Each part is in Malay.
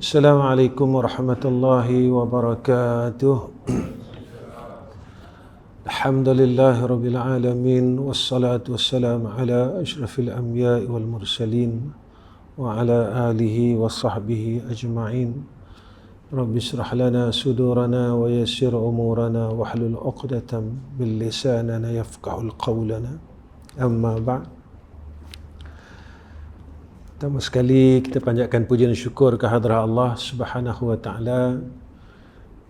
Assalamualaikum warahmatullahi wabarakatuh. Alhamdulillahi rabbil alamin, wassalatu wassalamu ala asyrafil anbiya'i wal mursalin wa ala alihi wa sahbihi ajma'in. Rabbi israh lana sudurana wa yassir umurana wahlul 'uqdatam min lisanina yafqahul qawlana. Amma ba'd. Pertama sekali kita panjatkan puji dan syukur ke hadrah Allah Subhanahu wa taala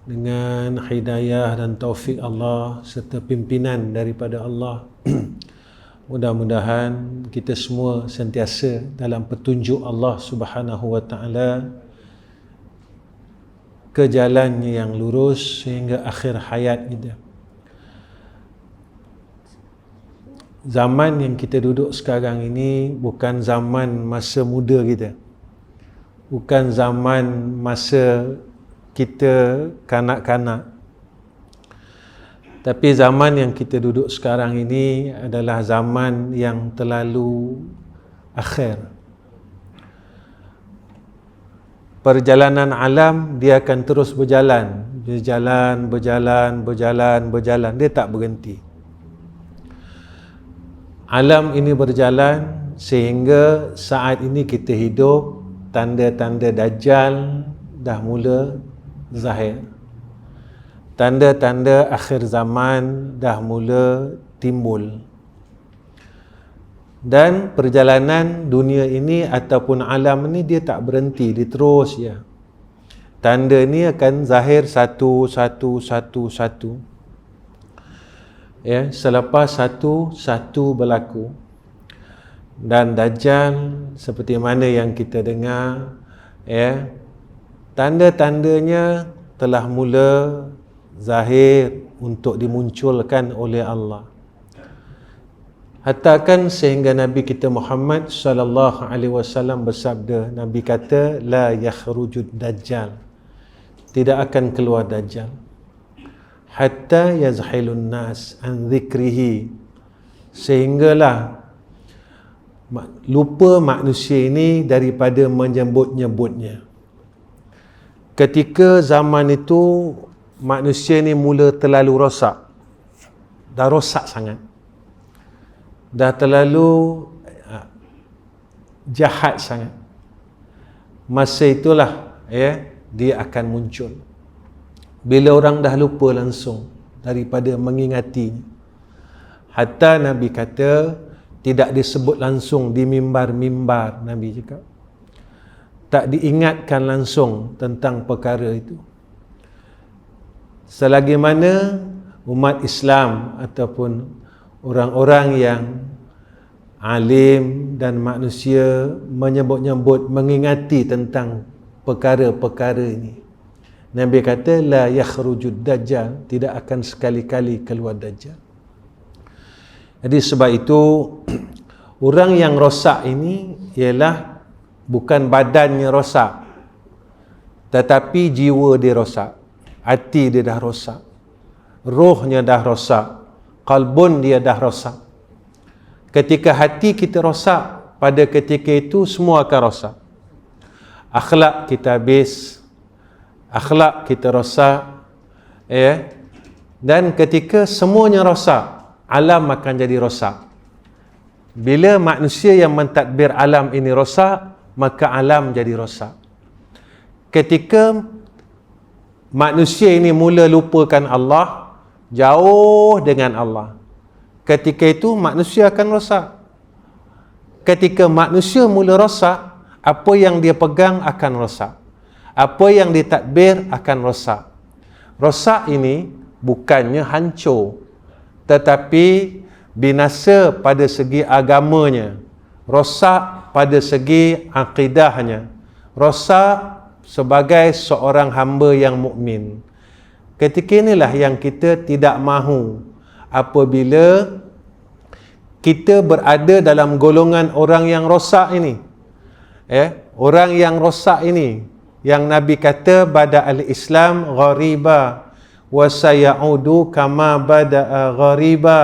dengan hidayah dan taufik Allah serta pimpinan daripada Allah. Mudah-mudahan kita semua sentiasa dalam petunjuk Allah Subhanahu wa taala ke jalannya yang lurus sehingga akhir hayat kita. Zaman yang kita duduk sekarang ini bukan zaman masa muda kita. Bukan zaman masa kita kanak-kanak. Tapi zaman yang kita duduk sekarang ini adalah zaman yang terlalu akhir. Perjalanan alam dia akan terus berjalan. Berjalan. Dia tak berhenti. Alam ini berjalan sehingga saat ini kita hidup, tanda-tanda Dajjal dah mula zahir. Tanda-tanda akhir zaman dah mula timbul. Dan perjalanan dunia ini ataupun alam ini dia tak berhenti, dia terus ya. Tanda ni akan zahir satu. Ya, selepas satu berlaku. Dan Dajjal seperti mana yang kita dengar, ya, tanda-tandanya telah mula zahir untuk dimunculkan oleh Allah. Hattakan sehingga Nabi kita Muhammad sallallahu alaihi wasallam bersabda, Nabi kata la yakhrujud dajjal, tidak akan keluar Dajjal hatta yazhilun nas an dhikrihi, sehinggalah lupa manusia ini daripada menyebut-nyebutnya. Ketika zaman itu manusia ini mula terlalu rosak, dah rosak sangat, dah terlalu jahat sangat, masa itulah ya dia akan muncul. Bila orang dah lupa langsung daripada mengingatinya. Hatta Nabi kata tidak disebut langsung di mimbar-mimbar, Nabi cakap. Tak diingatkan langsung tentang perkara itu. Selagi mana umat Islam ataupun orang-orang yang alim dan manusia menyebut-nyebut, mengingati tentang perkara-perkara ini, Nabi kata la yakhrujud dajjal, tidak akan sekali-kali keluar Dajjal. Jadi sebab itu orang yang rosak ini ialah bukan badannya rosak, tetapi jiwa dia rosak, hati dia dah rosak, rohnya dah rosak, qalbun dia dah rosak. Ketika hati kita rosak, pada ketika itu semua akan rosak. Akhlak kita habis, akhlak kita rosak, ya. Dan ketika semuanya rosak, alam akan jadi rosak. Bila manusia yang mentadbir alam ini rosak, maka alam jadi rosak. Ketika manusia ini mula lupakan Allah, jauh dengan Allah, ketika itu manusia akan rosak. Ketika manusia mula rosak, apa yang dia pegang akan rosak. Apa yang ditadbir akan rosak. Rosak ini bukannya hancur, tetapi binasa pada segi agamanya, rosak pada segi akidahnya, rosak sebagai seorang hamba yang mukmin. Ketika inilah yang kita tidak mahu apabila kita berada dalam golongan orang yang rosak ini. Orang yang rosak ini, yang Nabi kata bada al-Islam ghariba wa sayaudu kama bada'a ghariba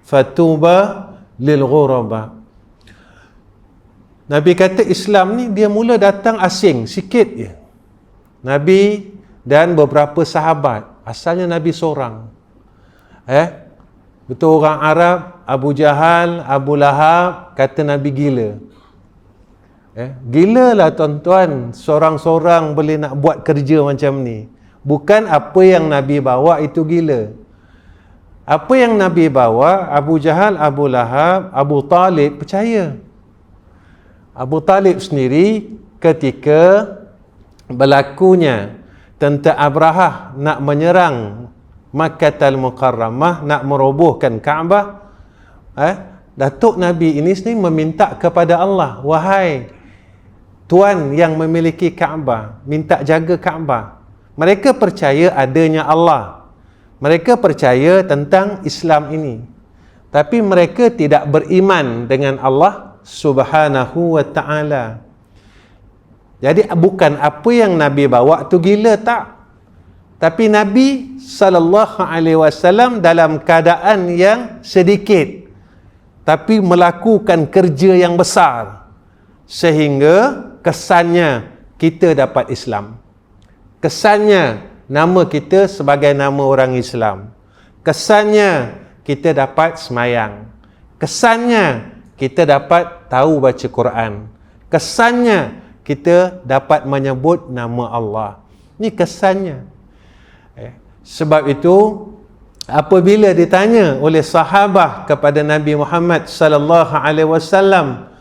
fatuba lil ghuraba. Nabi kata Islam ni dia mula datang asing sikit je. Nabi dan beberapa sahabat. Asalnya Nabi seorang. Betul orang Arab, Abu Jahal, Abu Lahab kata Nabi gila. Gila lah tuan-tuan, seorang-seorang boleh nak buat kerja macam ni. Bukan apa yang Nabi bawa itu gila. Apa yang Nabi bawa, Abu Jahal, Abu Lahab, Abu Talib percaya. Abu Talib sendiri ketika berlakunya tentang Abrahah nak menyerang Makkah Al-Mukarramah, nak merobohkan Kaabah, Datuk Nabi ini sendiri meminta kepada Allah, wahai Tuan yang memiliki Kaabah, minta jaga Kaabah. Mereka percaya adanya Allah. Mereka percaya tentang Islam ini. Tapi mereka tidak beriman dengan Allah Subhanahu wa ta'ala. Jadi bukan apa yang Nabi bawa tu gila, tak. Tapi Nabi SAW dalam keadaan yang sedikit, tapi melakukan kerja yang besar, sehingga kesannya kita dapat Islam. Kesannya nama kita sebagai nama orang Islam. Kesannya kita dapat semayang. Kesannya kita dapat tahu baca Quran. Kesannya kita dapat menyebut nama Allah. Ini kesannya. Sebab itu apabila ditanya oleh sahabat kepada Nabi Muhammad sallallahu alaihi wasallam,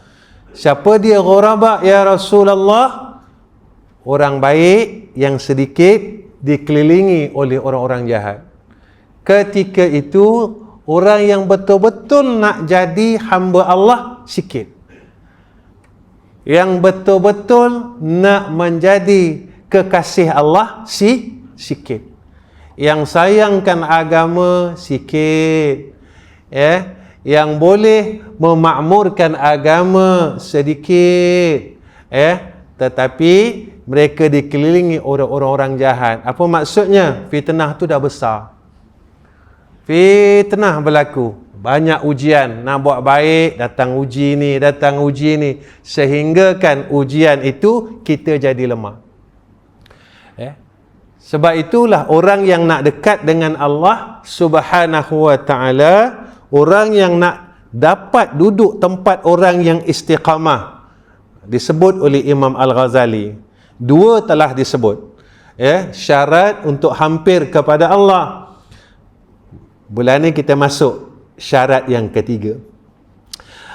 siapa dia ghuraba ya Rasulullah? Orang baik yang sedikit dikelilingi oleh orang-orang jahat. Ketika itu orang yang betul-betul nak jadi hamba Allah sikit. Yang betul-betul nak menjadi kekasih Allah sikit. Yang sayangkan agama sikit. Yang boleh memakmurkan agama sedikit. Tetapi mereka dikelilingi oleh orang-orang jahat. Apa maksudnya? Fitnah tu dah besar. Fitnah berlaku. Banyak ujian. Nak buat baik, datang uji ni, datang uji ni. Sehingga kan ujian itu kita jadi lemah. Sebab itulah orang yang nak dekat dengan Allah Subhanahu wa ta'ala, orang yang nak dapat duduk tempat orang yang istiqamah, disebut oleh Imam Al-Ghazali. Dua telah disebut, syarat untuk hampir kepada Allah. Bulan ni kita masuk syarat yang ketiga.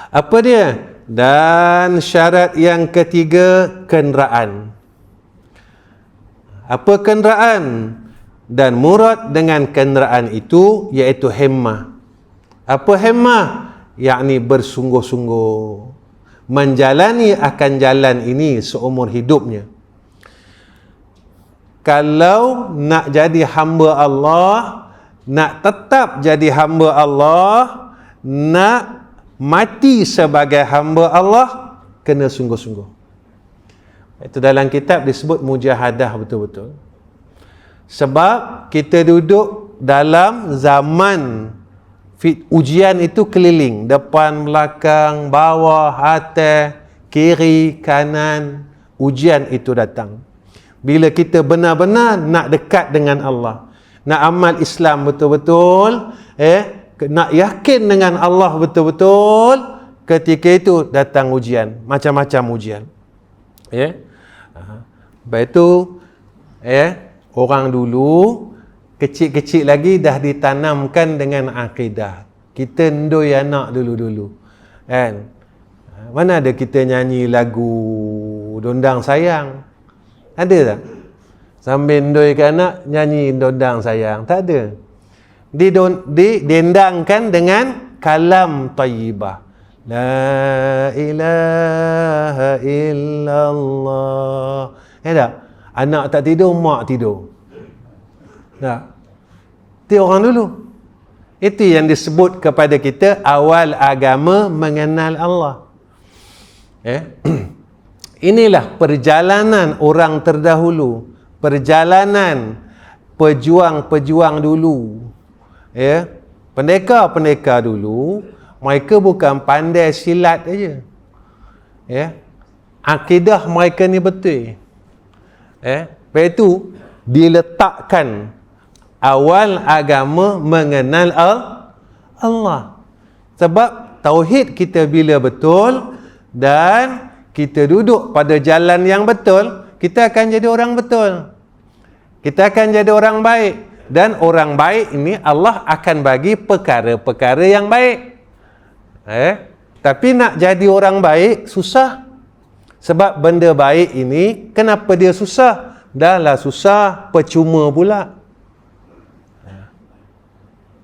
Apa dia? Dan syarat yang ketiga, kenderaan. Apa kenderaan? Dan murad dengan kenderaan itu iaitu himmah. Apa himmah? Yakni bersungguh-sungguh menjalani akan jalan ini seumur hidupnya. Kalau nak jadi hamba Allah, nak tetap jadi hamba Allah, nak mati sebagai hamba Allah, kena sungguh-sungguh. Itu dalam kitab disebut mujahadah betul-betul. Sebab kita duduk dalam zaman ujian itu keliling, depan, belakang, bawah, atas, kiri, kanan, ujian itu datang. Bila kita benar-benar nak dekat dengan Allah, nak amal Islam betul-betul, nak yakin dengan Allah betul-betul, ketika itu datang ujian, macam-macam ujian. Baik itu, orang dulu kecil-kecil lagi dah ditanamkan dengan akidah. Kita ndoi anak dulu-dulu, kan? Mana ada kita nyanyi lagu Dondang Sayang? Ada tak? Sambil ndoi ke anak nyanyi Dondang Sayang? Tak ada. Didendangkan dengan kalam tayyibah. La ilaha illallah. Tak? Anak tak tidur, mak tidur. Tak? Itu orang dulu. Itu yang disebut kepada kita awal agama mengenal Allah. Inilah perjalanan orang terdahulu. Perjalanan pejuang-pejuang dulu. Pendekar-pendekar dulu, mereka bukan pandai silat aja. Akidah mereka ni betul. Lepas itu diletakkan awal agama mengenal Allah. Sebab tauhid kita bila betul dan kita duduk pada jalan yang betul, kita akan jadi orang betul. Kita akan jadi orang baik. Dan orang baik ini Allah akan bagi perkara-perkara yang baik. Tapi nak jadi orang baik susah. Sebab benda baik ini, kenapa dia susah? Dah lah susah, percuma pula.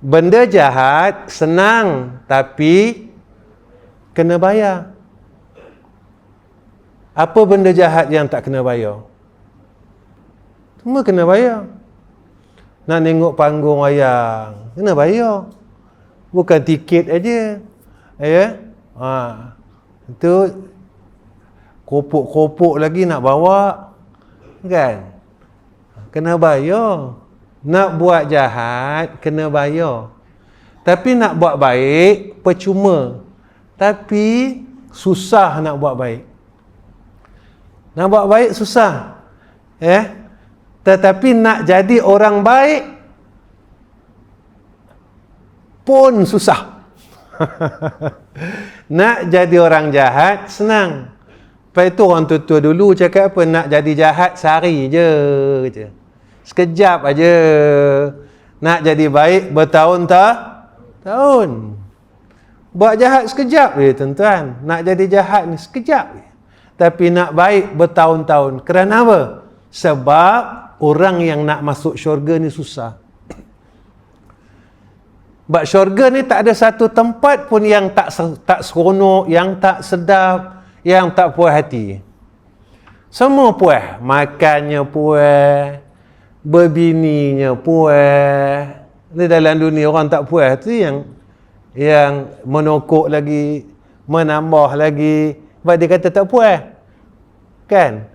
Benda jahat senang, tapi kena bayar. Apa benda jahat yang tak kena bayar? Semua kena bayar. Nak tengok panggung wayang, kena bayar. Bukan tiket aja. Itu kopok-kopok lagi nak bawa, kan? Kena bayar. Nak buat jahat, kena bayar. Tapi nak buat baik, percuma. Tapi susah nak buat baik. Nak buat baik susah. Tetapi nak jadi orang baik pun susah. Nak jadi orang jahat senang. Lepas itu orang tua dulu cakap apa? Nak jadi jahat sehari je. Sekejap aja. Nak jadi baik bertahun-tahun. Buat jahat sekejap je tuan-tuan. Nak jadi jahat ni sekejap je. Tapi nak baik bertahun-tahun. Kerana apa? Sebab orang yang nak masuk syurga ni susah. Sebab syurga ni tak ada satu tempat pun yang tak seronok, yang tak sedap, yang tak puas hati. Semua puas. Makannya puas, berbininya puas. Di dalam dunia orang tak puas tu yang menokok lagi, menambah lagi. Sebab dia kata tak puas. Kan?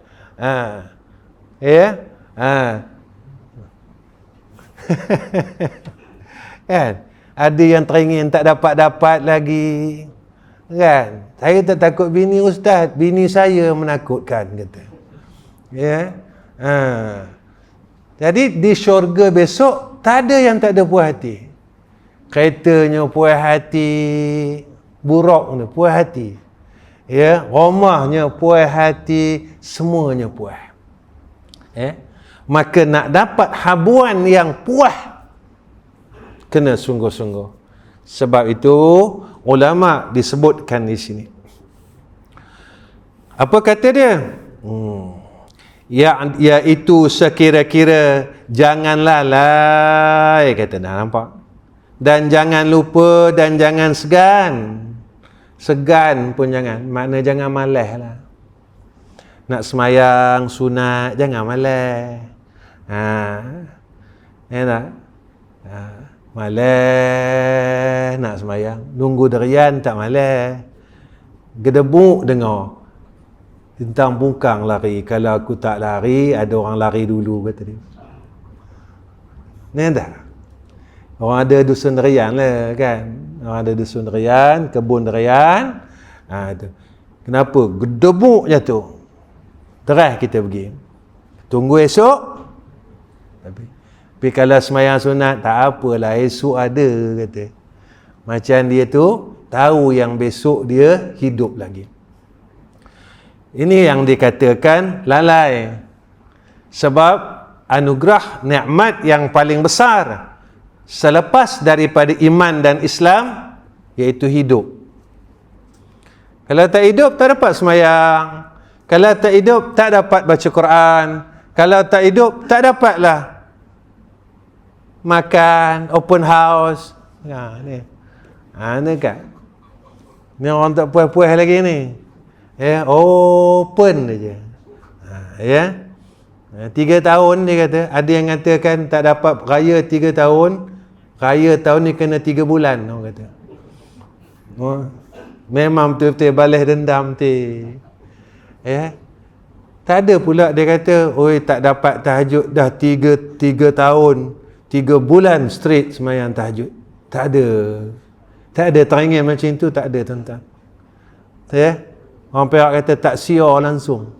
Kan? Ada yang teringin tak dapat lagi. Kan? Saya tak takut bini ustaz, bini saya menakutkan, kata. Jadi di syurga besok tak ada yang tak ada puas hati. Keretanya puas hati, buruknya puas hati. Rumahnya puas hati, semuanya puas. Maka nak dapat habuan yang puas, kena sungguh-sungguh. Sebab itu ulama disebutkan di sini. Apa kata dia? Iaitu sekira-kira jangan lalai, kata. Dah nampak? Dan jangan lupa dan jangan segan. Segan pun jangan. Makna jangan malas lah. Nak semayang sunat, jangan malas. Tak? Malas nak semayang. Nunggu derian tak malas. Gedebuk dengar. Tentang bungkang lari. Kalau aku tak lari, ada orang lari dulu, kata dia. Ni tak? Orang ada dusun derian lah, kan? Orang ada dusun derian, kebun derian. Tu. Kenapa? Gedebuk jatuh. Terah kita pergi. Tunggu esok. Tapi kalau semayang sunat, tak apalah, esok ada, kata. Macam dia tu, tahu yang besok dia hidup lagi. Ini yang dikatakan lalai. Sebab anugerah nikmat yang paling besar selepas daripada iman dan Islam, iaitu hidup. Kalau tak hidup, tak dapat semayang. Kalau tak hidup, tak dapat baca Quran. Kalau tak hidup, tak dapatlah makan, open house. Ni kan. Ni orang tak puas-puas lagi ni. Open aja. 3 tahun dia kata. Ada yang katakan tak dapat raya 3 tahun. Raya tahun ni kena 3 bulan, orang kata. Memang betul-betul balas dendam tu. Tak ada pula dia kata, oi tak dapat tahajud dah 3 tahun, 3 bulan straight semayang tahajud. Tak ada. Tak ada teringin macam tu, tak ada, tuan-tuan. Orang Perak kata tak siar langsung.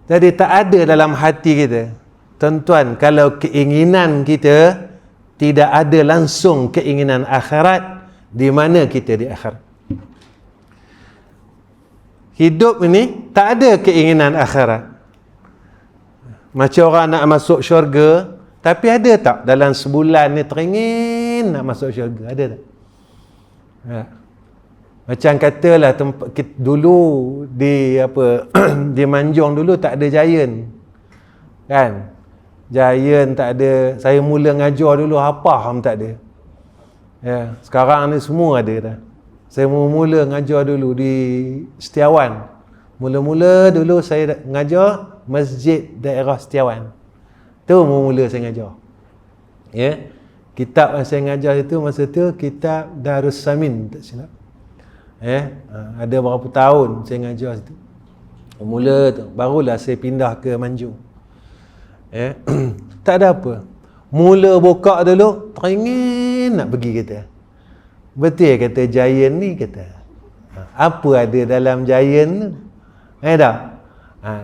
Jadi tak ada dalam hati kita. Tuan-tuan, kalau keinginan kita tidak ada langsung keinginan akhirat, di mana kita di akhirat? Hidup ini tak ada keinginan akhirat. Macam orang nak masuk syurga, tapi ada tak dalam sebulan ni teringin nak masuk syurga? Ada tak? Ya. Macam katalah dulu di apa di Manjung dulu tak ada Giant. Kan? Giant tak ada. Saya mula ngajar dulu apa ham tak ada. Ya, sekarang ni semua ada dah. Saya mula ngajar dulu di Setiawan. Mula-mula dulu saya ngajar masjid daerah Setiawan. Tu mula saya ngajar. Ya. Kitab yang saya ngajar itu masa tu kitab Darussamin tak silap. Ada berapa tahun saya ngajar situ. Mula tu barulah saya pindah ke Manjung. Tak ada apa. Mula buka dulu teringin nak pergi kata. Betul kata Giant ni kata. Apa ada dalam Giant tu? Tak?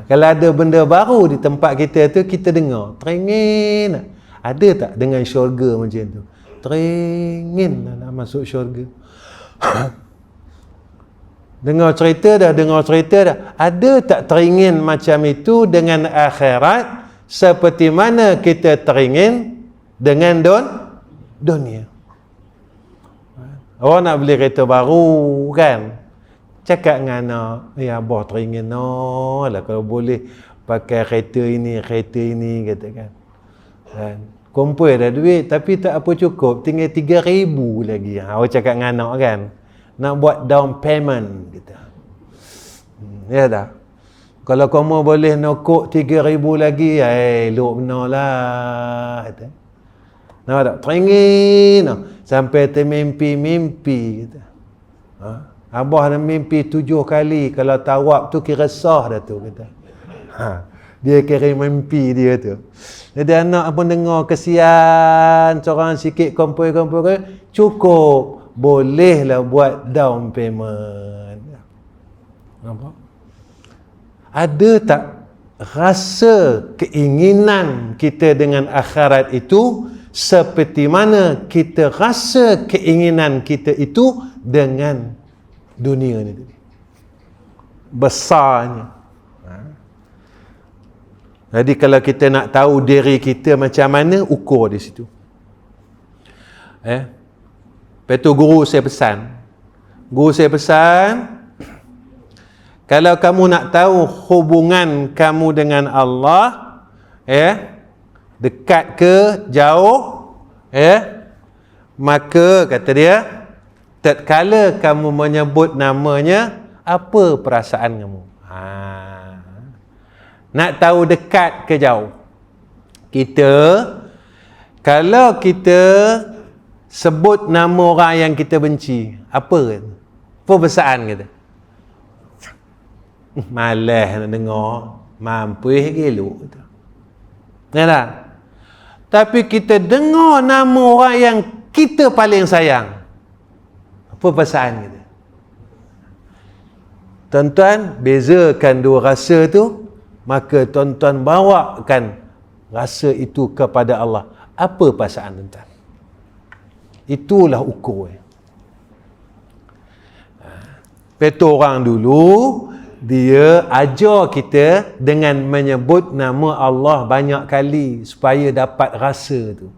Kalau ada benda baru di tempat kita tu kita dengar teringin. Ada tak dengan syurga macam tu? Teringin nak masuk syurga. Dengar cerita dah. Ada tak teringin macam itu dengan akhirat seperti mana kita teringin dengan dunia? Orang nak beli kereta baru kan, cakap dengan anak, ya abah teringin lah kalau boleh pakai kereta ini katakan. Kan? Kumpul dah duit tapi tak apa cukup, tinggal 3,000 lagi. Awak cakap dengan anak kan, nak buat down payment kita. Ya dah. Kalau kamu boleh nokok 3,000 lagi, elok benar lah. Kata. Nampak tak? Teringin sampai termimpi-mimpi kita. Abah dah mimpi 7 kali. Kalau tawab tu kira sah dah tu kata. Dia kira mimpi dia tu. Jadi anak pun dengar kesian, corang sikit kumpul cukup. Bolehlah buat down payment. Nampak? Ada tak rasa keinginan kita dengan akhirat itu seperti mana kita rasa keinginan kita itu dengan dunia ni? Besarnya. Jadi kalau kita nak tahu diri kita macam mana, ukur di situ. Lepas tu guru saya pesan, kalau kamu nak tahu hubungan kamu dengan Allah, dekat ke jauh, maka kata dia, tatkala kamu menyebut namanya, apa perasaan kamu? Nak tahu dekat ke jauh, kalau kita sebut nama orang yang kita benci, apa perasaan kita? Malas nak dengar, mampus geluk. Ya tak? Tapi kita dengar nama orang yang kita paling sayang, apa perasaan kita? Tuan-tuan, bezakan dua rasa tu, maka tuan-tuan bawakan rasa itu kepada Allah. Apa perasaan tuan-tuan? Itulah ukur. Petu orang dulu, dia ajar kita dengan menyebut nama Allah banyak kali supaya dapat rasa tu.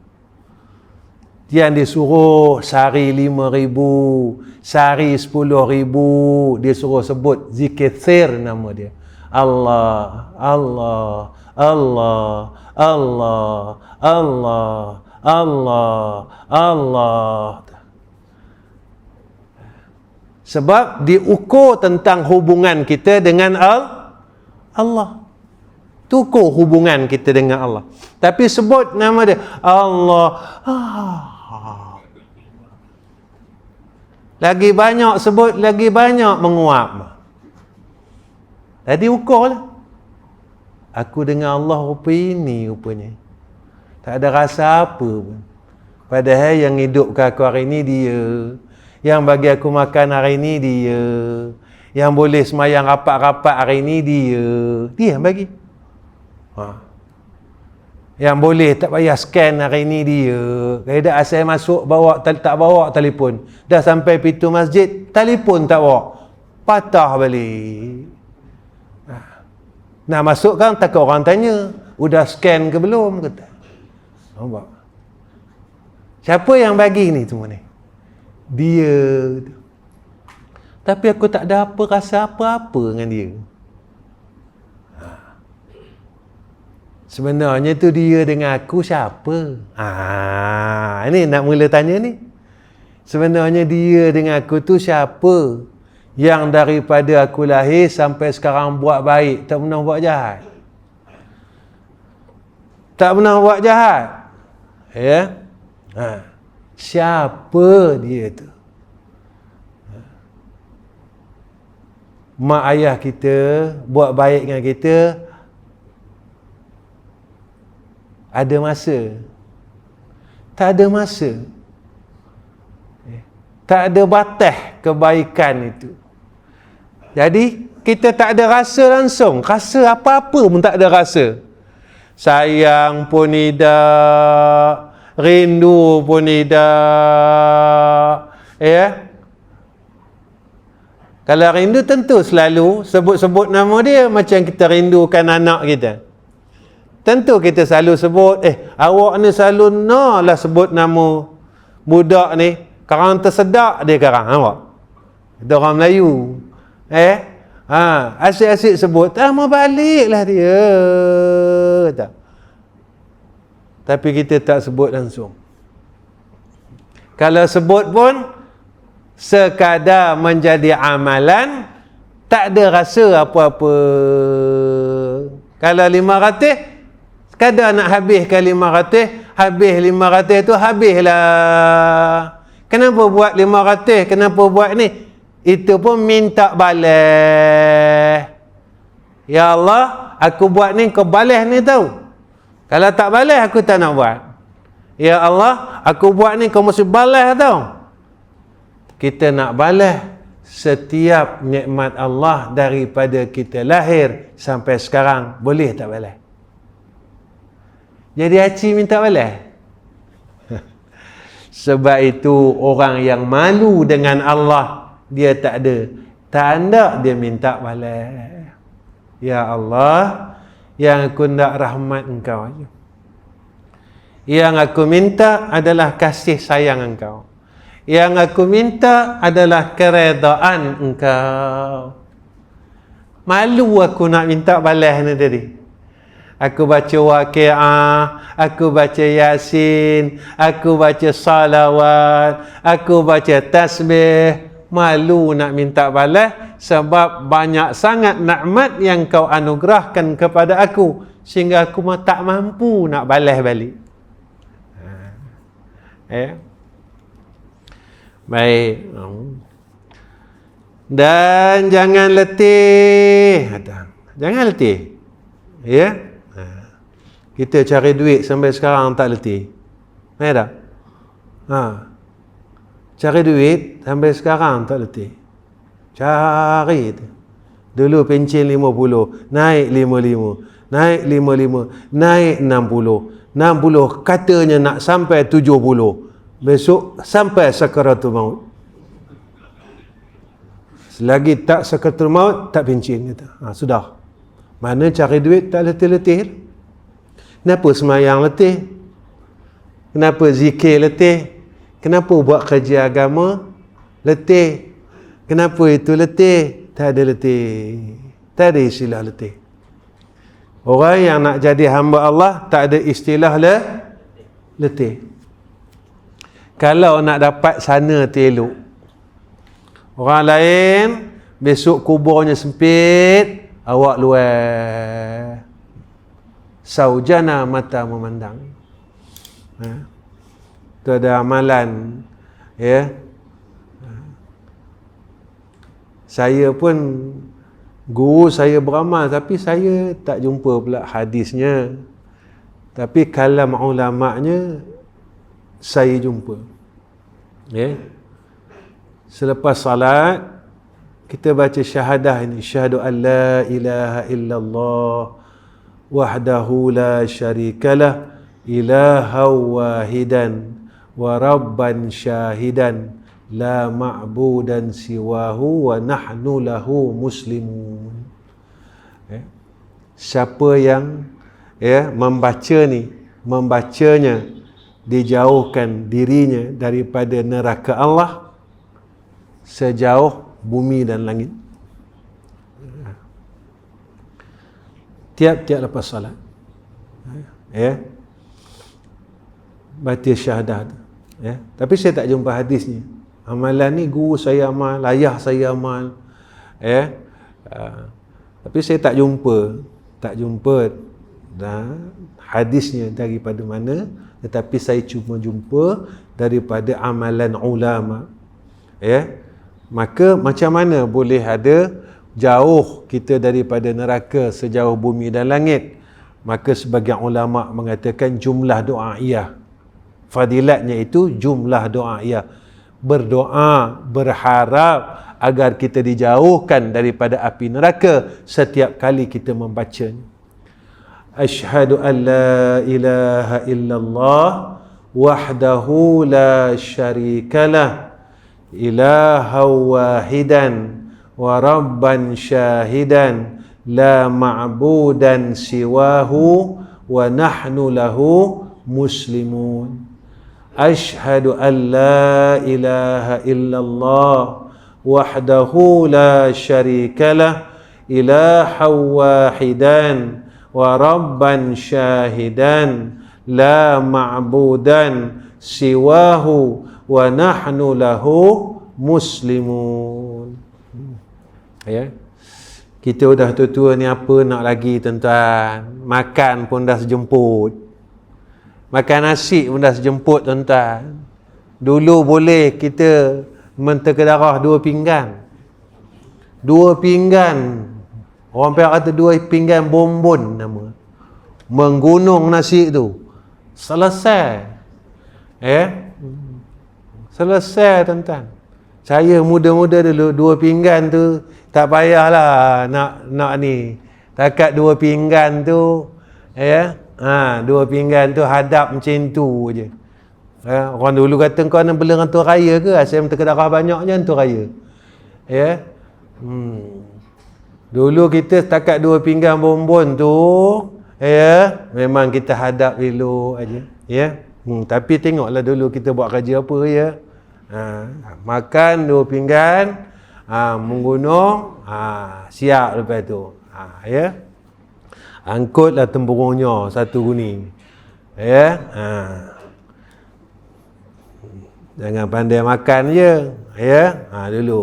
Yang disuruh sehari 5,000, sehari 10,000, dia suruh sebut zikir nama dia. Allah, Allah, Allah, Allah, Allah, Allah, Allah. Sebab diukur tentang hubungan kita dengan Allah. Ukur hubungan kita dengan Allah. Tapi sebut nama dia Allah. Lagi banyak sebut, lagi banyak menguap. Jadi ukurlah. Aku dengan Allah rupa ini rupanya. Tak ada rasa apa pun. Padahal yang hidupkan aku hari ini dia. Yang bagi aku makan hari ini dia. Yang boleh semayang rapat-rapat hari ini dia. Dia yang bagi. Yang boleh tak payah scan hari ni dia. Kalau dah asal masuk tak bawa telefon. Dah sampai pintu masjid, telefon tak bawa. Patah balik. Nak masuk kan takut orang tanya, udah scan ke belum kata. Nampak? Siapa yang bagi ni semua ni? Dia. Tapi aku tak ada rasa apa-apa dengan dia. Sebenarnya tu dia dengan aku siapa? Ini nak mula tanya ni. Sebenarnya dia dengan aku tu siapa? Yang daripada aku lahir sampai sekarang buat baik, tak pernah buat jahat. Tak pernah buat jahat. Ya? Siapa dia tu? Mak ayah kita buat baik dengan kita, ada masa? Tak ada masa. Tak ada batas kebaikan itu. Jadi kita tak ada rasa langsung. Rasa apa-apa pun tak ada rasa. Sayang pun tidak, rindu pun tidak. Ya? Kalau rindu tentu selalu sebut-sebut nama dia macam kita rindukan anak kita. Tentu kita selalu sebut, awak ni selalu lah sebut nama budak ni. Karang tersedak dia karang, awak. Kita orang Melayu. Asyik-asyik sebut, mau baliklah dia. Tak. Tapi kita tak sebut langsung. Kalau sebut pun sekadar menjadi amalan, tak ada rasa apa-apa. Kalau 500, sekadar nak habiskan 500, habis 500 tu habislah. Kenapa buat 500? Kenapa buat ni? Itu pun minta balas. Ya Allah, aku buat ni, kau balas ni tau. Kalau tak balas, aku tak nak buat. Ya Allah, aku buat ni, kau mesti balas tau. Kita nak balas setiap nikmat Allah daripada kita lahir sampai sekarang. Boleh tak balas? Jadi Haji minta balas. Sebab itu orang yang malu dengan Allah, dia tak ada. Tak ada dia minta balas. Ya Allah, yang aku nak rahmat engkau aja. Yang aku minta adalah kasih sayang engkau. Yang aku minta adalah keredaan engkau. Malu aku nak minta balas ni tadi. Aku baca Waqi'ah, aku baca Yasin, aku baca salawat, aku baca tasbih. Malu nak minta balas sebab banyak sangat nikmat yang kau anugerahkan kepada aku sehingga aku tak mampu nak balas balik. Baik. Dan jangan letih. Jangan letih. Ya? Kita cari duit sampai sekarang tak letih. Tak? Cari duit sampai sekarang tak letih. Cari tu. Dulu pencen 50, naik 55, naik 55, naik 60, 60 katanya nak sampai 70. Besok sampai sakaratul maut. Selagi tak sakaratul maut, tak pencen kata. Sudah. Mana cari duit tak letih-letih? Kenapa semayang letih? Kenapa zikir letih? Kenapa buat kerja agama letih? Kenapa itu letih? Tak ada letih. Tak ada istilah letih. Orang yang nak jadi hamba Allah tak ada istilah letih. Kalau nak dapat sana teluk, orang lain besok kuburnya sempit, awak luar. Saujana mata memandang. Itu ada amalan. Ya. Saya pun, guru saya beramal, tapi saya tak jumpa pula hadisnya. Tapi kalam ulama'nya saya jumpa. Ya. Selepas salat, kita baca syahadah ini. Syahadu an la ilaha illallah wahdahu la syarikalah ilahan wahidan wa rabban syahidan la ma'budan siwahu wa nahnu lahu muslimun. Siapa yang membacanya dijauhkan dirinya daripada neraka Allah sejauh bumi dan langit. Tiap-tiap lepas salat baca syahadah. Tapi saya tak jumpa hadisnya. Amalan ni guru saya amal, ayah saya amal. Tapi saya tak jumpa hadisnya daripada mana, tetapi saya cuma jumpa daripada amalan ulama. Maka macam mana boleh ada jauh kita daripada neraka sejauh bumi dan langit? Maka sebagian ulama mengatakan jumlah doaiyah. Fadilatnya itu jumlah doaiyah. Berdoa, berharap agar kita dijauhkan daripada api neraka setiap kali kita membacanya. Asyhadu an la ilaha illallah wahdahu la syarikalah ilahan wahidan wa rabban syahidan la ma'budan siwahu wa nahnu lahu muslimun. Asyhadu an la ilaha illallah wahdahu la syarikalah ilahan wahidan wa rabban syahidan la ma'budan siwahu wa nahnu lahu muslimun. Kita dah tua-tua ni apa nak lagi tuan-tuan? Makan pun dah sejemput. Makan nasi pun dah sejemput tuan-tuan. Dulu boleh kita mentega darah 2 pinggan. 2 pinggan. Orang Perak kata 2 pinggan bombon nama. Menggunung nasi tu. Selesai. Selesai tuan-tuan. Saya muda-muda dulu 2 pinggan tu tak payahlah nak ni. Takat 2 pinggan tu 2 pinggan tu hadap macam tu je. Orang dulu kata kau nak bela hantu raya ke? Asal mentega darah banyak je hantu raya. Dulu kita takat 2 pinggan bombon tu memang kita hadap elok aja. Tapi tengoklah dulu kita buat kerja apa makan 2 pinggan, menggunung, siap lepas tu. Angkutlah tempurungnya 1 kuning. Jangan pandai makan je. Dulu.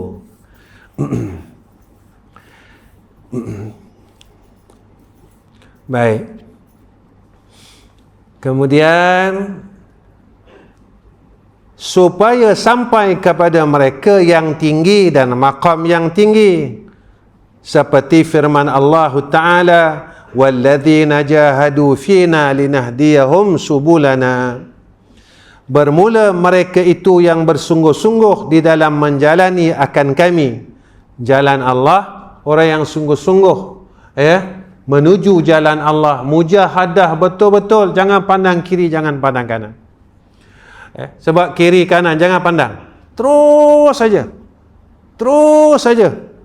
Baik. Kemudian supaya sampai kepada mereka yang tinggi dan maqam yang tinggi seperti firman Allah Ta'ala walladzina jahadu fina linahdiyahum subulana. Bermula mereka itu yang bersungguh-sungguh di dalam menjalani akan kami jalan Allah, orang yang sungguh-sungguh menuju jalan Allah, mujahadah betul-betul, jangan pandang kiri, jangan pandang kanan. Sebab kiri kanan jangan pandang, terus saja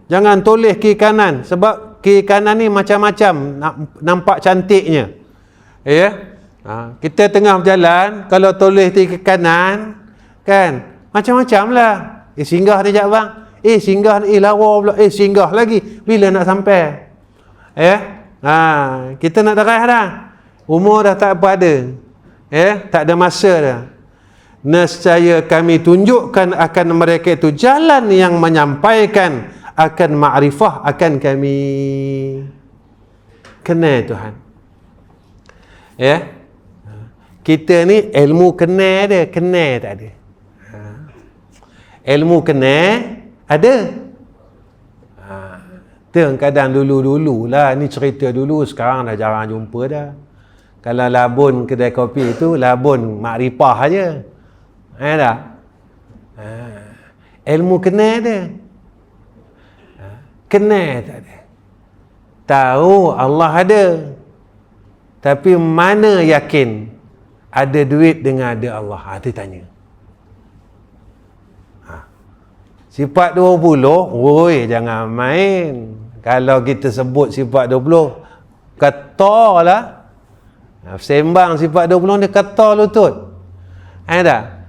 jangan toleh kiri kanan, sebab kiri kanan ni macam-macam nampak cantiknya. Kita tengah berjalan, kalau toleh kiri kanan kan macam-macam lah. Singgah dia jap bang, singgah, lawa pula, singgah lagi, bila nak sampai? Kita nak terah dah, umur dah tak apa ada, tak ada masa dah. Nescaya kami tunjukkan akan mereka itu jalan yang menyampaikan akan makrifah akan kami. Kenal Tuhan. Kita ni ilmu kenal ada, kenal tak ada. Ilmu kenal ada. Kadang dulu-dulu lah, ni cerita dulu, sekarang dah jarang jumpa dah. Kalau labun kedai kopi tu, labun makrifah aja. Tak? Ilmu kenal ada. Kenal tak ada. Tahu Allah ada. Tapi mana yakin ada duit dengan ada Allah? Dia tanya. Sifat 20, oi, jangan main. Kalau kita sebut sifat 20, kata lah. Sembang sifat 20 dia kata lutut. Ada.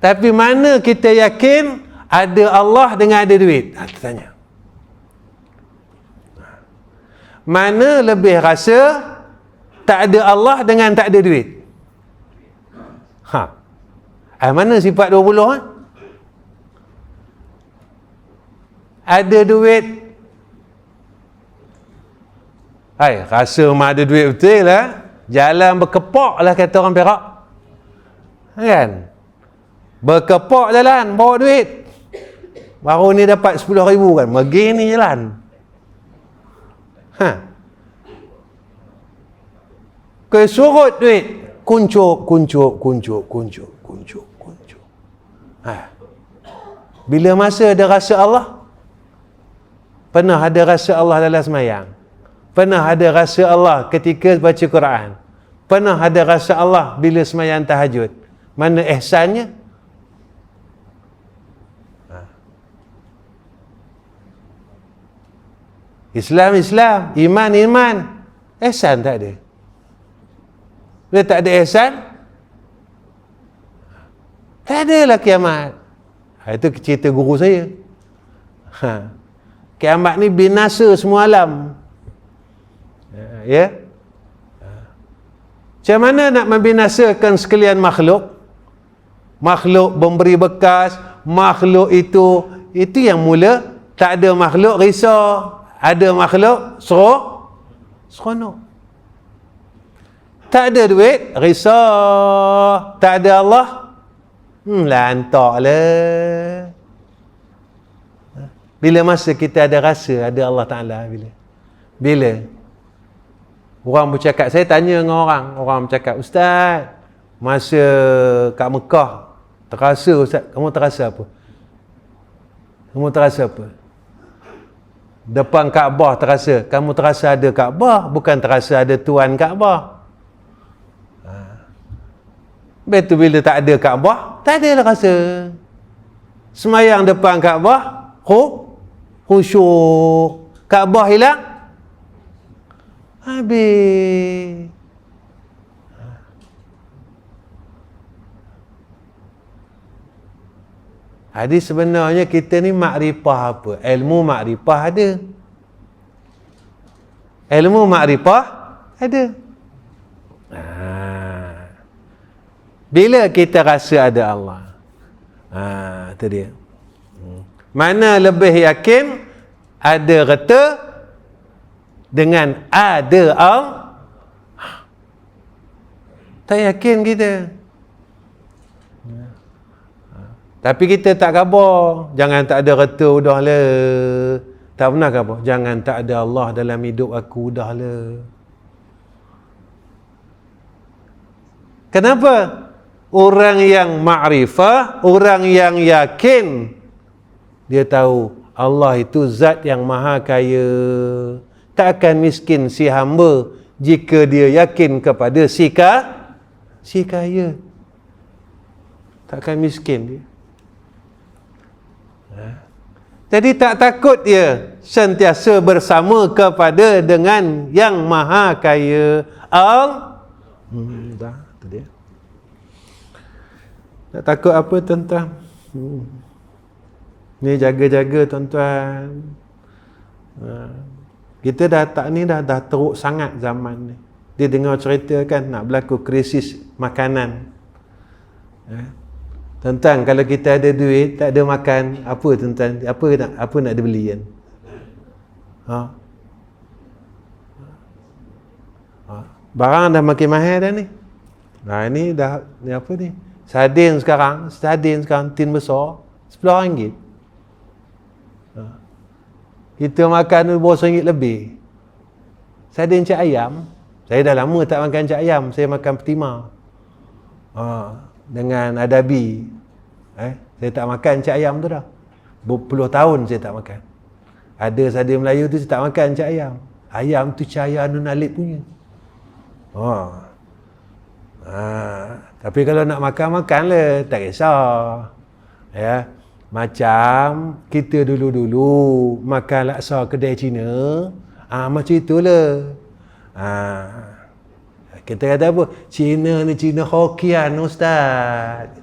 Tapi mana kita yakin ada Allah dengan ada duit? Dia tanya. Mana lebih rasa tak ada Allah dengan tak ada duit? Mana sifat 20? Ada duit. Rasa memang ada duit betul lah. Jalan berkepok lah kata orang Perak. Kan? Berkepok jalan, bawa duit. Baru ni dapat 10,000 kan. Begini jalan. Kesurut duit. Kuncuk. Bila masa ada rasa Allah? Pernah ada rasa Allah dalam semayang? Pernah ada rasa Allah ketika baca Quran? Pernah ada rasa Allah bila semayang tahajud? Mana ihsannya? Islam, iman. Ihsan tak ada. Bila tak ada ihsan, tak adalah kiamat. Itu cerita guru saya. Kiamat ni binasa semua alam. Ya? Macam mana nak membinasakan sekalian makhluk? Makhluk memberi bekas, makhluk itu yang mula. Tak ada makhluk risau, ada makhluk seronok. Tak ada duit, risau. Tak ada Allah, lantak lah. Bila masa kita ada rasa ada Allah Ta'ala? Bila? Orang bercakap, saya tanya dengan orang bercakap, Ustaz, masa kat Mekah terasa, Ustaz, kamu terasa apa? Depan Kaabah terasa, kamu terasa ada Kaabah, bukan terasa ada Tuan Kaabah. Betul, bila tak ada Kaabah, tak ada lah rasa. Semayang depan Kaabah, khusyuk. Kaabah hilang, habis. Jadi sebenarnya kita ni makrifah apa? Ilmu makrifah ada. Ilmu makrifah ada. Bila kita rasa ada Allah, itu dia. Mana lebih yakin ada reta dengan ada Allah? Tak yakin kita. Tapi kita tak khabar. Jangan tak ada reta, udahlah. Tak pernah khabar. Jangan tak ada Allah dalam hidup aku, udahlah. Kenapa? Orang yang ma'rifah, orang yang yakin, dia tahu Allah itu zat yang maha kaya. Tak akan miskin si hamba jika dia yakin kepada si kaya. Tak akan miskin dia. Jadi tak takut dia sentiasa bersama kepada dengan yang maha kaya. Dah, tu dia. Tak takut apa tuan-tuan? Ni jaga-jaga tuan-tuan. Kita dah teruk sangat zaman ni. Dia dengar cerita kan nak berlaku krisis makanan. Tuan-tuan, kalau kita ada duit, tak ada makan, apa tuan-tuan? Apa nak dibeli kan? Barang dah makin mahal dah ni. Ni dah ni apa ni? Sardin sekarang tin besar RM10. Kita makan RM2 lebih. Sardin cak ayam. Saya dah lama tak makan cak ayam, saya makan petima. Dengan adabi. Saya tak makan cak ayam tu dah. Berpuluh tahun saya tak makan. Ada sardin Melayu tu saya tak makan cak ayam. Ayam tu cahaya Nun Alip punya. Oh. Tapi kalau nak makan lah, tak kisah. Ya. Macam kita dulu-dulu makan laksa kedai Cina, macam itulah. Kita kata apa? Cina ni Cina Hokkien, Ustaz.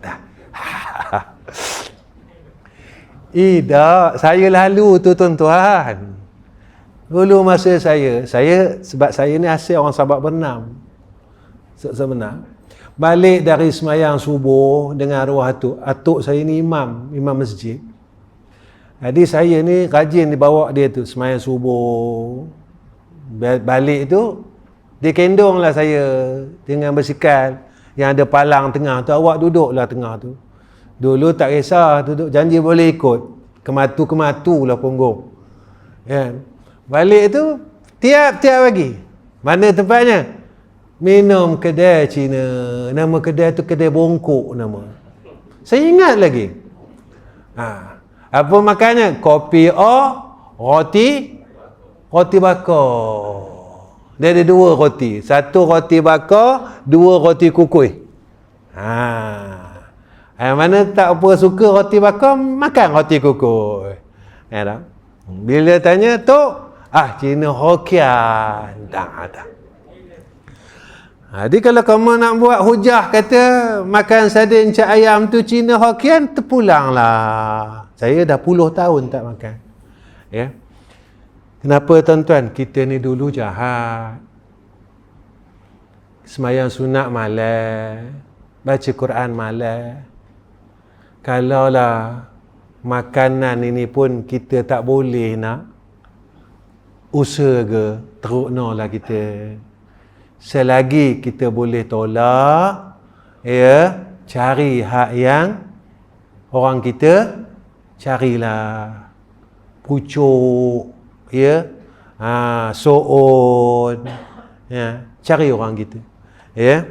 Tak, saya lalu tu tuan-tuan. Dulu masa saya sebab saya ni asal orang Sabak Bernam. Sebenarnya balik dari semayang subuh dengan arwah atuk saya ni imam masjid. Jadi saya ni rajin dibawa dia tu semayang subuh. Balik tu dia kendong lah saya dengan basikal yang ada palang tengah tu, awak duduklah tengah tu. Dulu tak kisah, duduk janji boleh ikut. Kematu lah punggung. Kan? Balik tu tiap-tiap pagi. Mana tempatnya? Minum kedai Cina. Nama kedai tu kedai bongkok nama. Saya ingat lagi. Apa makannya? Kopi roti bakar. Dia ada 2 roti. 1 roti bakar, 2 roti kukuh. Mana tak apa suka roti bakar, makan roti kukuh. Tak? Bila tanya, Tok, Cina Hokkien. Tak. Jadi kalau kamu nak buat hujah kata makan sardin cak ayam tu Cina Hokkien, terpulanglah. Saya dah 10 tahun tak makan. Ya. Kenapa tuan-tuan? Kita ni dulu jahat. Semayang sunat malas, baca Quran malas. Kalaulah makanan ini pun kita tak boleh nak usaha ke, teruknalah kita. Selagi kita boleh tolak, ya, cari hak yang orang kita carilah. Pucuk, ya, soon, ya, cari orang kita, ya.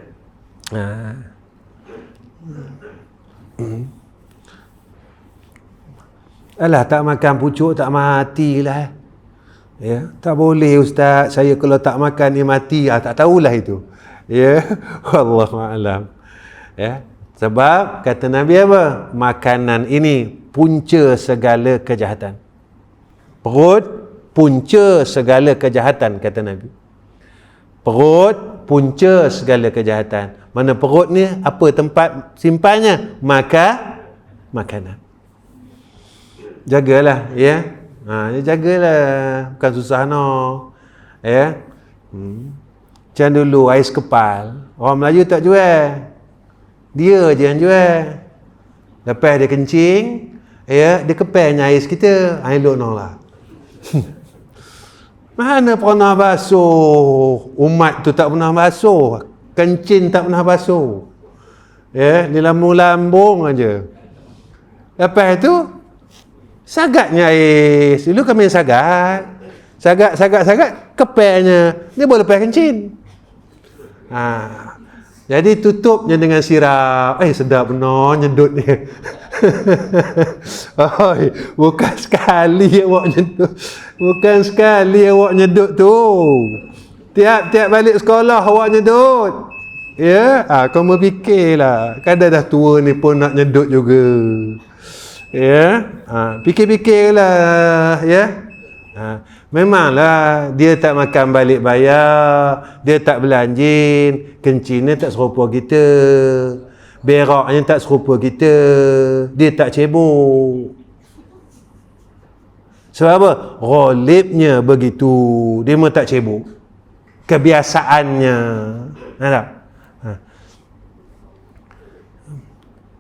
Alah, tak makan pucuk tak matilah. Ya, tak boleh Ustaz, saya kalau tak makan ni mati. Tak tahulah itu. Ya, wallahu a'lam. Ya, sebab kata Nabi apa? Makanan ini punca segala kejahatan. Perut punca segala kejahatan, kata Nabi. Perut punca segala kejahatan. Mana perut ni apa tempat simpannya? Makanan. Jagalah, ya. Jagalah, bukan susah no. Ya. Macam dulu ais kepal, orang Melayu tak jual. Dia je yang jual. Lepas dia kencing, ya, dia kepalnya ais kita. Elok no lah. Mana pernah basuh? Umat tu tak pernah basuh. Kencing tak pernah basuh. Ya, dia lambung-lambung aja. Lepas tu sagatnya ais. Dulu kami sagat, kepalnya dia boleh lepas kencing. Jadi tutupnya dengan sirap. Sedap benar nyedut dia. Bukan sekali awak nyedut. Bukan sekali awak nyedut tu. Tiap-tiap balik sekolah awak nyedut. Ya, kamu fikirlah. Kadang dah tua ni pun nak nyedut juga. Ya, fikir-fikirlah, ya. Memanglah dia tak makan balik bayar, dia tak belanjin, kencingnya tak serupa kita, beraknya tak serupa kita, dia tak cebok. Sebab apa? Ghalibnya begitu, dia memang tak cebok. Kebiasaannya. Tak?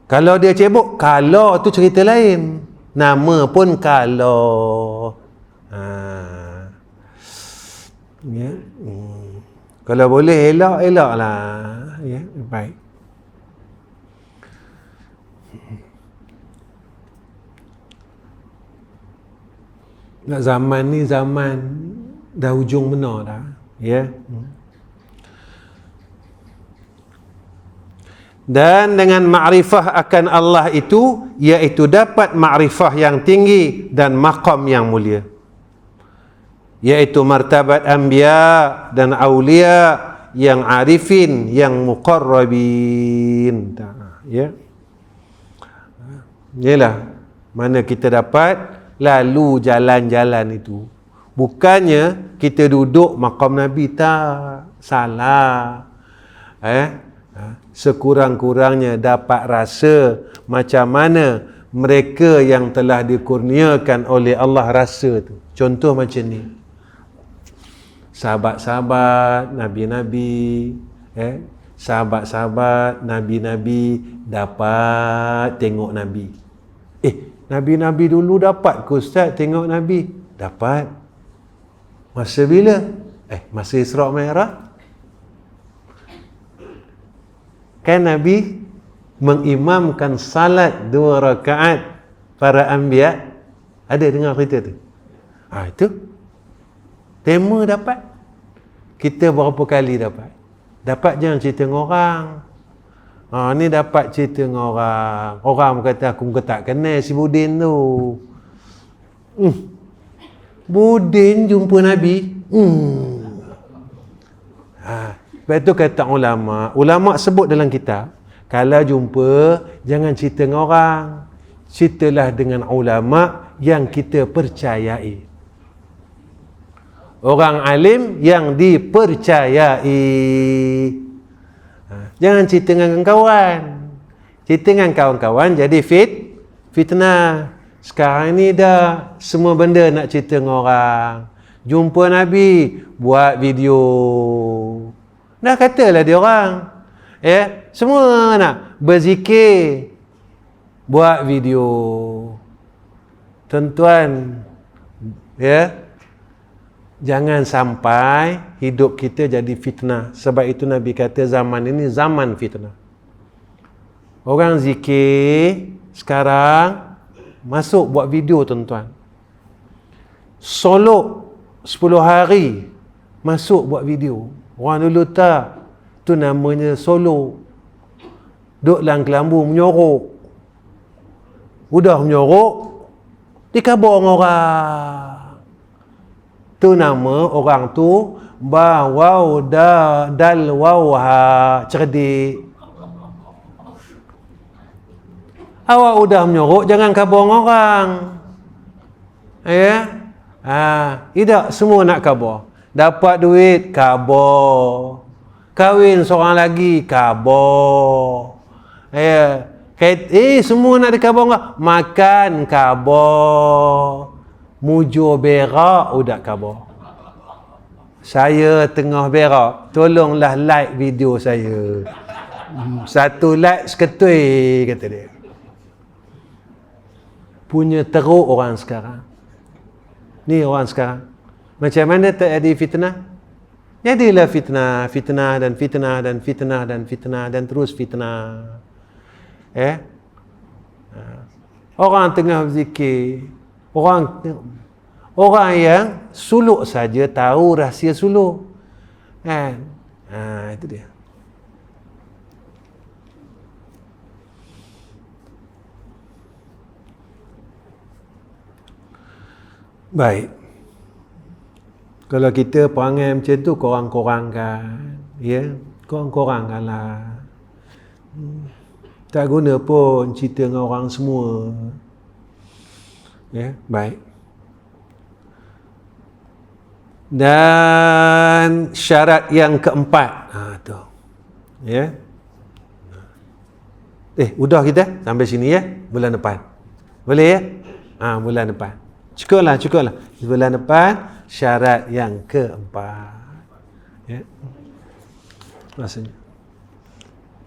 Kalau dia cebok, kalau tu cerita lain. Nama pun kalau. Ya. Kalau boleh elak-elaklah. Ya, baik. Zaman ni zaman dah hujung benar dah. Ya. Dan dengan makrifah akan Allah itu, iaitu dapat makrifah yang tinggi dan maqam yang mulia, iaitu martabat anbiya dan aulia yang arifin, yang muqarrabin. Ya. Yalah, mana kita dapat lalu jalan-jalan itu. Bukannya kita duduk maqam Nabi, tak, salah. Sekurang-kurangnya dapat rasa macam mana mereka yang telah dikurniakan oleh Allah rasa tu. Contoh macam ni, sahabat-sahabat Nabi-Nabi, sahabat-sahabat Nabi-Nabi dapat tengok Nabi. Nabi-Nabi dulu dapat ke Ustaz tengok Nabi? Dapat. Masa bila? Masa Isra' Mi'raj. Kan Nabi mengimamkan salat 2 rakaat para anbiya. Ada dengar cerita tu? Itu tema dapat. Kita berapa kali dapat? Dapat jangan cerita dengan orang. Ni dapat cerita dengan orang. Orang kata aku tak kenal si Budin tu. Budin jumpa Nabi. Sebab tu kata ulama sebut dalam kitab, kalau jumpa jangan cerita dengan orang, ceritalah dengan ulama yang kita percayai, orang alim yang dipercayai. Jangan cerita dengan kawan. Cerita dengan kawan-kawan jadi fitnah. Sekarang ni dah semua benda nak cerita dengan orang. Jumpa Nabi, buat video. Dah katalah dia orang. Semua nak berzikir, buat video. Tuan-tuan, jangan sampai hidup kita jadi fitnah. Sebab itu Nabi kata zaman ini zaman fitnah. Orang zikir sekarang masuk buat video, tuan-tuan. Solok 10 hari masuk buat video. Orang dulu tak, tu namanya solo. Duduk dalam kelambu menyorok. Udah menyorok, dikabur dengan orang. Tu nama orang tu bawau dal wauha, cerdik. Awak udah menyorok, jangan kabur dengan orang. Tidak semua nak kabur. Dapat duit, kabur. Kahwin seorang lagi, kabur. Semua nak dikabur enggak? Makan, kabur. Mujur berak, udah kabur. Saya tengah berak, tolonglah like video saya. 1 like seketui, kata dia. Punya teruk orang sekarang. Ni orang sekarang. Macam mana tak ada fitnah? Jadilah fitnah dan fitnah dan fitnah dan fitnah dan terus fitnah. Orang tengah berzikir, orang yang suluk saja tahu rahsia suluk. Itu dia. Baik. Kalau kita perangai macam tu, korang-korangkan. Korang-korangkanlah. Tak guna pun cerita dengan orang semua. Baik. Dan syarat yang keempat. Tu. Udah kita sampai sini bulan depan. Boleh ya? Bulan depan. Cukuplah. Bulan depan syarat yang keempat. Maksudnya,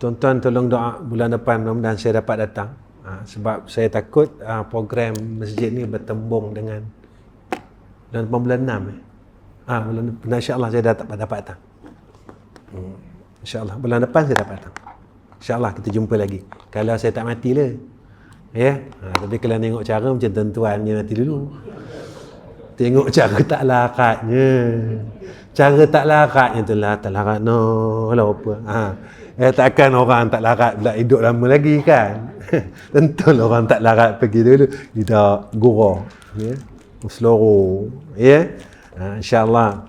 tuan-tuan tolong doa bulan depan mudah-mudahan saya dapat datang. Sebab saya takut program masjid ni bertembung dengan bulan 6. Bulan depan insya-Allah saya dapat datang. Insya-Allah bulan depan saya dapat datang. Insya-Allah kita jumpa lagi. Kalau saya tak matilah. Tapi kalau tengok cara macam tuan-tuannya mati dulu. Tengok cara tak lakatnya. Cara tak lakatnya tu lah, tak lakat apa. Takkan orang tak lakat pula hidup lama lagi kan. Tentu orang tak lakat pergi dulu. Tidak gurau. Seloroh. InsyaAllah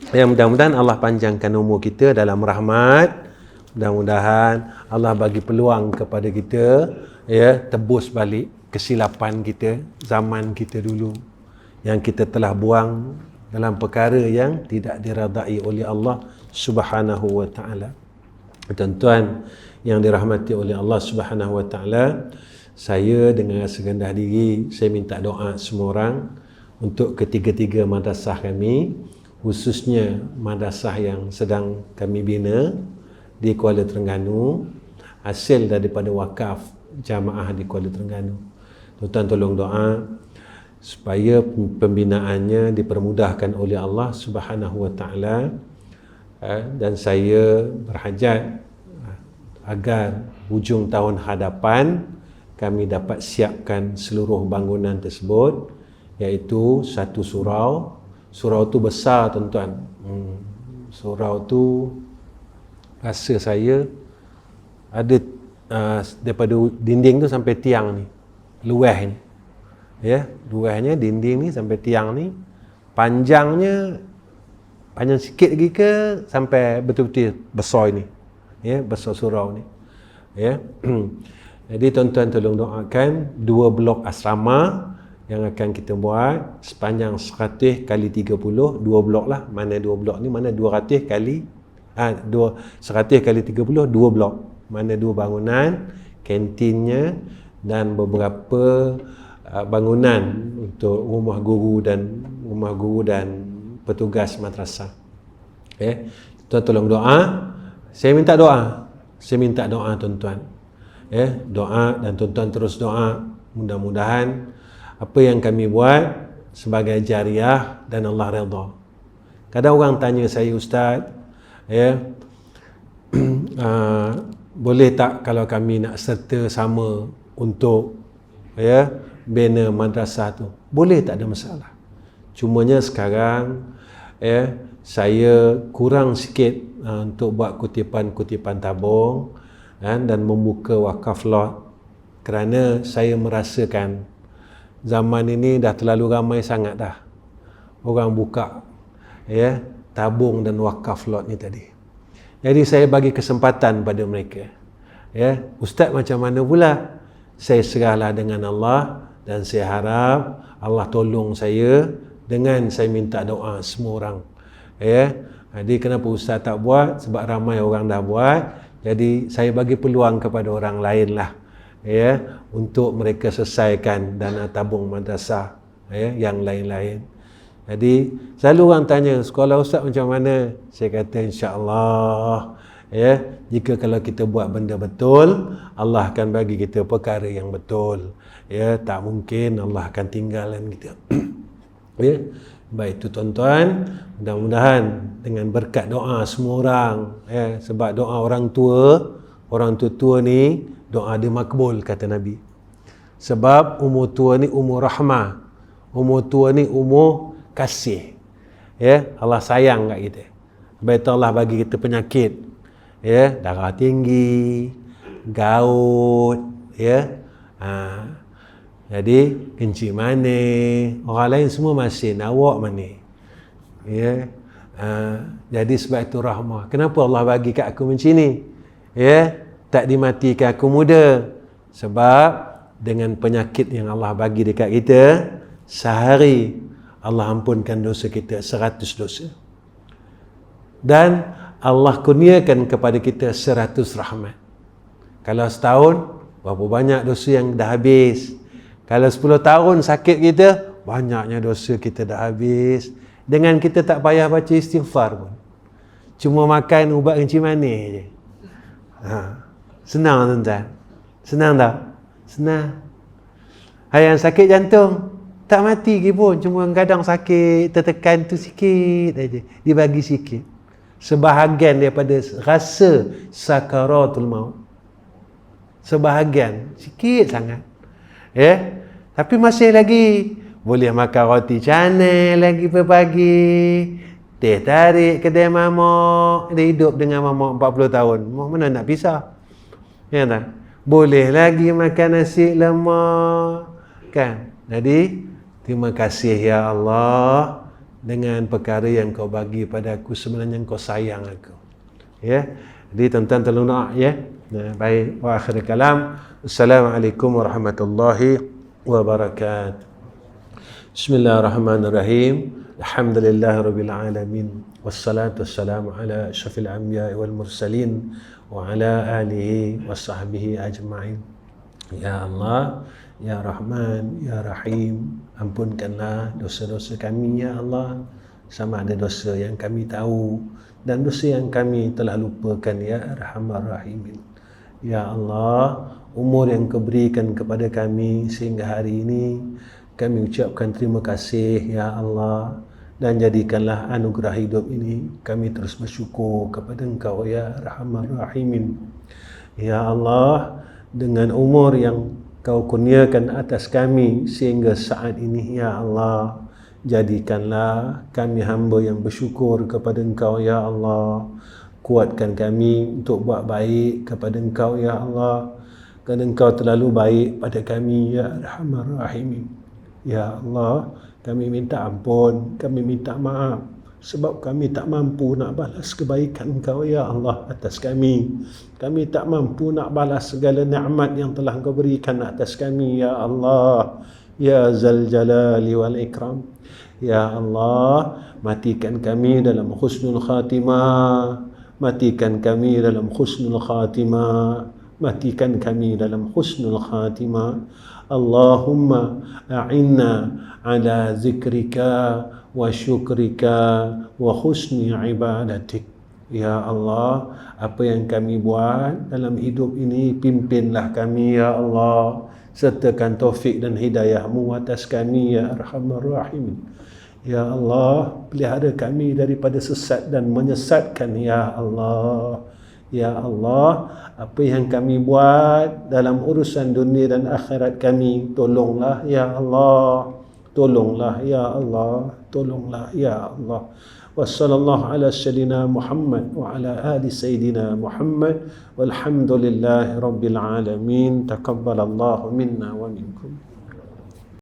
Ya, mudah-mudahan Allah panjangkan umur kita dalam rahmat. Mudah-mudahan Allah bagi peluang kepada kita, ya, tebus balik kesilapan kita, zaman kita dulu yang kita telah buang dalam perkara yang tidak diradai oleh Allah Subhanahu wa taala. Tuan-tuan yang dirahmati oleh Allah Subhanahu wa taala, saya dengan rasa rendah diri saya minta doa semua orang untuk ketiga-tiga madrasah kami, khususnya madrasah yang sedang kami bina di Kuala Terengganu, hasil daripada wakaf jamaah di Kuala Terengganu. Tuan-tuan tolong doa supaya pembinaannya dipermudahkan oleh Allah Subhanahu wa taala, dan saya berhajat agar hujung tahun hadapan kami dapat siapkan seluruh bangunan tersebut, iaitu satu surau. Surau tu besar, tuan-tuan. Surau tu rasa saya ada daripada dinding tu sampai tiang ni, luas ni, ya, luasnya dinding ni sampai tiang ni, panjang sikit lagi ke sampai betul-betul besar ni, ya, besar surau ni, ya. Jadi tuan-tuan tolong doakan 2 blok asrama yang akan kita buat sepanjang 100 kali 30, 2 blok lah, mana 2 blok ni, mana 200 kali 100 kali 30, 2 blok, mana 2 bangunan, kantinnya dan beberapa bangunan untuk rumah guru dan petugas madrasah. Tuan tolong doa, saya minta doa tuan-tuan, doa, dan tuan-tuan terus doa, mudah-mudahan apa yang kami buat sebagai jariah dan Allah redha. Kadang orang tanya saya, Ustaz, boleh tak kalau kami nak serta sama untuk bina madrasah tu? Boleh, tak ada masalah. Cumanya sekarang saya kurang sikit untuk buat kutipan-kutipan tabung dan membuka wakaf lot, kerana saya merasakan zaman ini dah terlalu ramai sangat dah orang buka tabung dan wakaf lot ni tadi. Jadi saya bagi kesempatan pada mereka, Ustaz macam mana pula? Saya serahlah dengan Allah, dan saya harap Allah tolong saya dengan saya minta doa semua orang. Jadi kenapa Ustaz tak buat? Sebab ramai orang dah buat. Jadi saya bagi peluang kepada orang lain lah, untuk mereka selesaikan dana tabung madrasah yang lain-lain. Jadi selalu orang tanya, sekolah Ustaz macam mana? Saya kata insya-Allah, jika kalau kita buat benda betul, Allah akan bagi kita perkara yang betul. Tak mungkin Allah akan tinggalkan kita. Baik itu tuan-tuan, mudah-mudahan dengan berkat doa semua orang, sebab doa orang tua ni doa dia makbul kata Nabi. Sebab umur tua ni umur rahmah, umur tua ni umur kasih. Allah sayang kat kita. Sebab Allah bagi kita penyakit, darah tinggi, gout, jadi kencing manis, orang lain semua masin, awak manis. Jadi sebab itu rahmah. Kenapa Allah bagi kat aku macam ni? Tak dimatikan aku muda. Sebab dengan penyakit yang Allah bagi dekat kita, sehari Allah ampunkan dosa kita 100 dosa. Dan Allah kurniakan kepada kita 100 rahmat. Kalau setahun, berapa banyak dosa yang dah habis. Kalau 10 tahun sakit kita, banyaknya dosa kita dah habis. Dengan kita tak payah baca istighfar pun. Cuma makan ubat kencing manis je. Senang tuan-tuan. Senang tak? Senang. Yang sakit jantung, tak mati ke pun. Cuma kadang sakit, tertekan tu sikit aja. Dibagi sikit. Sebahagian daripada rasa sakaratul maut. Sebahagian. Sikit sangat. Tapi masih lagi boleh makan roti canai lagi pagi, teh tarik kedai mamak. Dia hidup dengan mamak 40 tahun, mana nak pisah, tak? Boleh lagi makan nasi lemak, kan? Jadi terima kasih ya Allah, dengan perkara yang kau bagi pada aku, sebenarnya kau sayang aku. Ya. Jadi tuan-tuan tolong doa ya. Nah, baik, wa akhir kalam. Assalamualaikum warahmatullahi wabarakatuh. Bismillahirrahmanirrahim. Alhamdulillahirabbil alamin. Wassalatu wassalamu ala asyrafil anbiya'i wal mursalin wa ala alihi washabbihi ajma'in. Ya Allah, Ya Rahman, Ya Rahim, ampunkanlah dosa-dosa kami ya Allah, sama ada dosa yang kami tahu dan dosa yang kami telah lupakan ya Arhamar Rahimin. Ya Allah, umur yang kau berikan kepada kami sehingga hari ini, kami ucapkan terima kasih ya Allah, dan jadikanlah anugerah hidup ini kami terus bersyukur kepada Engkau ya Arhamar Rahimin. Ya Allah, dengan umur yang Kau kurniakan atas kami sehingga saat ini ya Allah, jadikanlah kami hamba yang bersyukur kepada Engkau ya Allah. Kuatkan kami untuk buat baik kepada Engkau ya Allah, kerana Engkau terlalu baik pada kami ya Arhamar Rahimin. Ya Allah, kami minta ampun, kami minta maaf sebab kami tak mampu nak balas kebaikan Engkau ya Allah atas kami. Kami tak mampu nak balas segala nikmat yang telah Engkau berikan atas kami ya Allah, ya Zal Jalali wal Ikram. Ya Allah, matikan kami dalam husnul khatimah, matikan kami dalam husnul khatimah, matikan kami dalam husnul khatimah. Allahumma a'inna ala zikrika wa syukrika wa husni ibadatik. Ya Allah, apa yang kami buat dalam hidup ini, pimpinlah kami ya Allah, sertakan taufik dan hidayahmu atas kami ya Arhamar Rahimin. Ya Allah, pelihara kami daripada sesat dan menyesatkan ya Allah. Ya Allah, apa yang kami buat dalam urusan dunia dan akhirat kami, tolonglah ya Allah, tolonglah ya Allah, tolonglah ya Allah. Wassallallahu ala sayyidina Muhammad wa ala ali sayyidina Muhammad walhamdulillahi rabbil alamin. Taqabbalallahu minna wa minkum.